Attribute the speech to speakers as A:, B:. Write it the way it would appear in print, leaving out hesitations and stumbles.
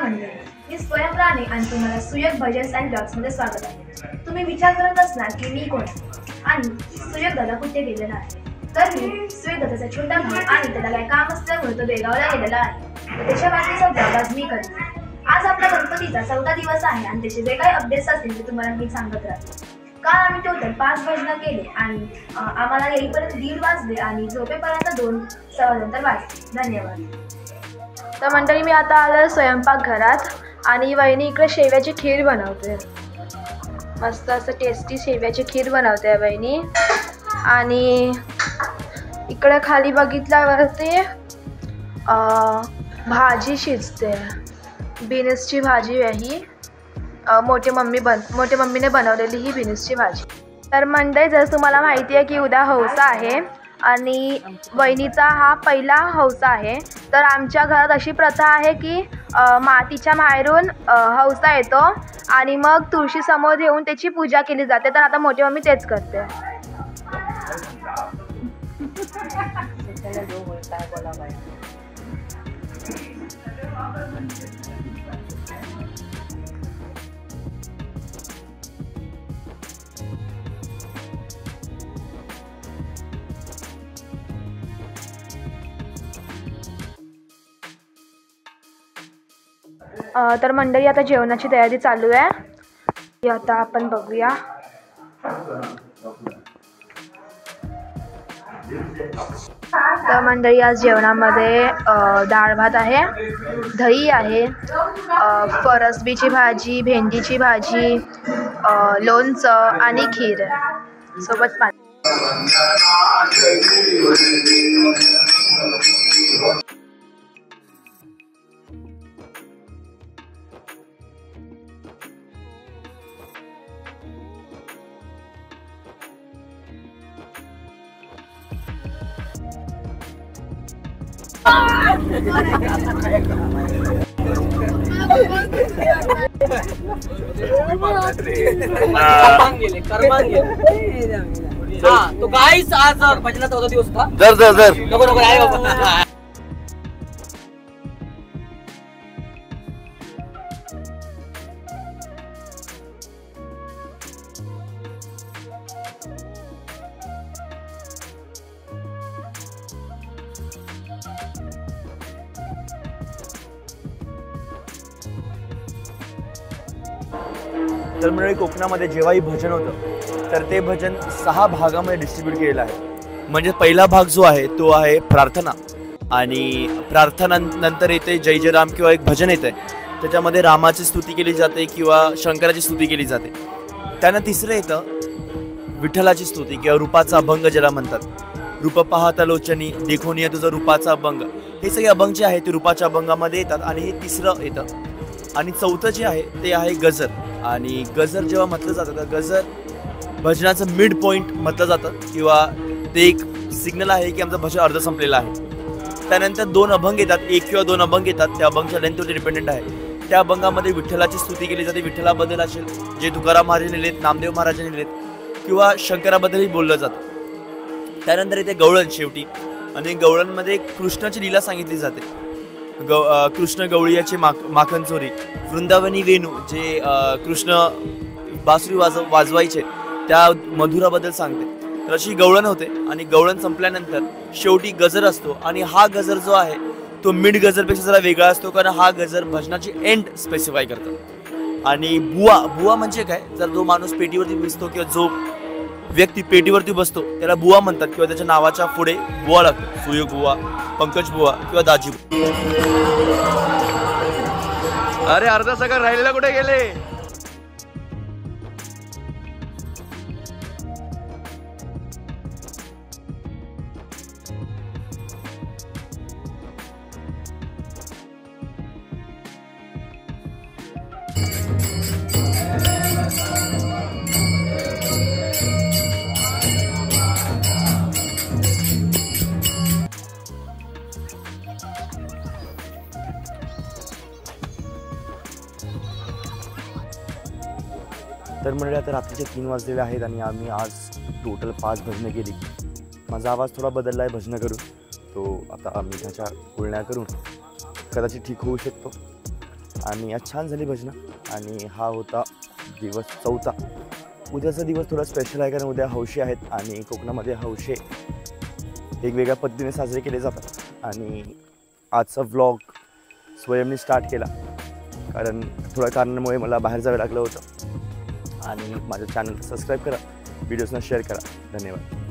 A: मंडळी, मी स्वयं राणे आणि तुम्हाला सुयोग भजन्स अँड ब्लॉग्समध्ये स्वागत आहे। तुम्ही विचार करत असणार की मी कोण आणि सुयोग दादा कुठे गेलेला आहे। तर मी सुयोग दादाचा छोटा भाऊ आणि त्याला काय काम असल्यामुळे तो बेळगावला गेलेला आहे। त्याच्या बाकीचा ब्लॉग आज मी करते। आज आपला गणपतीचा 4था दिवस आहे आणि त्याचे जे काही अपडेट्स असतील ते तुम्हाला मी सांगत राहते। काल आम्ही टोटल 5 भजनं केले आणि आम्हाला येईपर्यंत 1:30 वाजले आणि झोपेपर्यंत 2 सव्वा वाजले। धन्यवाद। तर मंडळी, मी आता आलो स्वयंपाकघरात आणि वहिनी इकडे शेव्याची खीर बनवते। मस्त असं टेस्टी शेव्याची खीर बनवते वहिनी। आणि इकडे खाली बघितल्यावरती भाजी शिजते, बीन्सची भाजी आहे ही। मोठे मम्मीने बनवलेली ही बीन्सची भाजी। तर मंडळी, जसं तुम्हाला माहिती आहे की उद्या हौसा आहे आणि वहिनीचा हा पहिला हौसा आहे। तर आमच्या घरात अशी प्रथा आहे की मातीच्या माहेरून हौसा येतो आणि मग तुळशी समोर येऊन त्याची पूजा केली जाते। तर आता मोठी मम्मी तेच करते। तर मंडळी, आता जेवणाची तयारी चालू आहे। आता आपण बघूया। तर मंडळी, आज जेवणामध्ये डाळ भात आहे, दही आहे, फरसबीची भाजी, भेंडीची भाजी, लोणचं आणि खीर सोबत पाणी।
B: तो गाईस आज भजनाचा 4था दिवस होता।
C: जर
B: नको आहे बाबा।
C: तर मंडळी, कोकणामध्ये जेव्हाही भजन होतं तर ते भजन 6 भागामध्ये डिस्ट्रीब्यूट केलेलं आहे। म्हणजे पहिला भाग जो आहे तो आहे प्रार्थना, आणि प्रार्थनानंतर येते जय जय राम किंवा एक भजन येतं, त्याच्यामध्ये रामाची स्तुती केली जाते किंवा शंकराची स्तुती केली जाते। त्यानं तिसरं येतं विठ्ठलाची स्तुती किंवा रूपाचा अभंग ज्याला म्हणतात। रूप पाहता लोचनी देखोनिया तुझा रूपाचा अभंग, हे सगळे अभंग जे आहे ते रूपाच्या अभंगामध्ये येतात आणि हे तिसरं येतं। आणि चौथं जे आहे ते आहे गजर। आणि गजर जेव्हा म्हटलं जातं तर गजर भजनाचं मिड पॉईंट म्हटलं जातं किंवा ते एक सिग्नल आहे की आमचं भजन अर्ध संपलेलं आहे। त्यानंतर 2 अभंग येतात, 1 किंवा 2 अभंग येतात, त्या अभंगच्या लेंथवरती डिपेंडेंट आहे। त्या अभंगामध्ये विठ्ठलाची स्तुती केली जाते, विठ्ठलाबद्दल असेल जे तुकाराम महाराजांनी लिहिलेत, नामदेव महाराजांनी लिहिलेत, किंवा शंकराबद्दलही बोललं जातं। त्यानंतर येते गवळण शेवटी, आणि गवळणमध्ये कृष्णाची लीला सांगितली जाते। कृष्ण गवळीयाचे माखन चोरी, वृंदावनी वेणू जे कृष्ण बासुरी वाजवायचे त्या मधुराबद्दल सांगते। तर अशी गवळण होते आणि गवळण संपल्यानंतर शेवटी गजर असतो, आणि हा गजर जो आहे तो मिड गजरपेक्षा जरा वेगळा असतो, कारण हा गजर भजनाची एंड स्पेसिफाय करतो। आणि बुवा म्हणजे काय, जर जो माणूस पेटीवरती बसतो किंवा जो व्यक्ती पेटीवरती बसतो त्याला बुवा म्हणतात, किंवा त्याच्या नावाच्या पुढे बुवा लागतो। सुयोग बुवा, पंकज बुवा किंवा दाजी। अरे अर्धा सगळं राहिलेला कुठे गेले? तर म्हणजे आता रात्रीचे 3 वाजलेले आहेत आणि आम्ही आज टोटल 5 भजनं केली। माझा आवाज थोडा बदलला आहे भजनं करून, तो आता आम्ही त्याच्या गुळण्या करून कदाचित ठीक होऊ शकतो। आणि आज छान झाली भजनं. आणि हा होता दिवस 4था. उद्याचा दिवस थोडा स्पेशल आहे, कारण उद्या हौशी आहेत आणि कोकणामध्ये हौशे वेगवेगळ्या पद्धतीने साजरे केले जातात. आणि आजचा व्लॉग स्वयंनी स्टार्ट केला, कारण थोड्या कारणामुळे मला बाहेर जावं लागलं होतं. आणि माझ्या चॅनल सबस्क्राईब करा, व्हिडिओजना शेअर करा. धन्यवाद.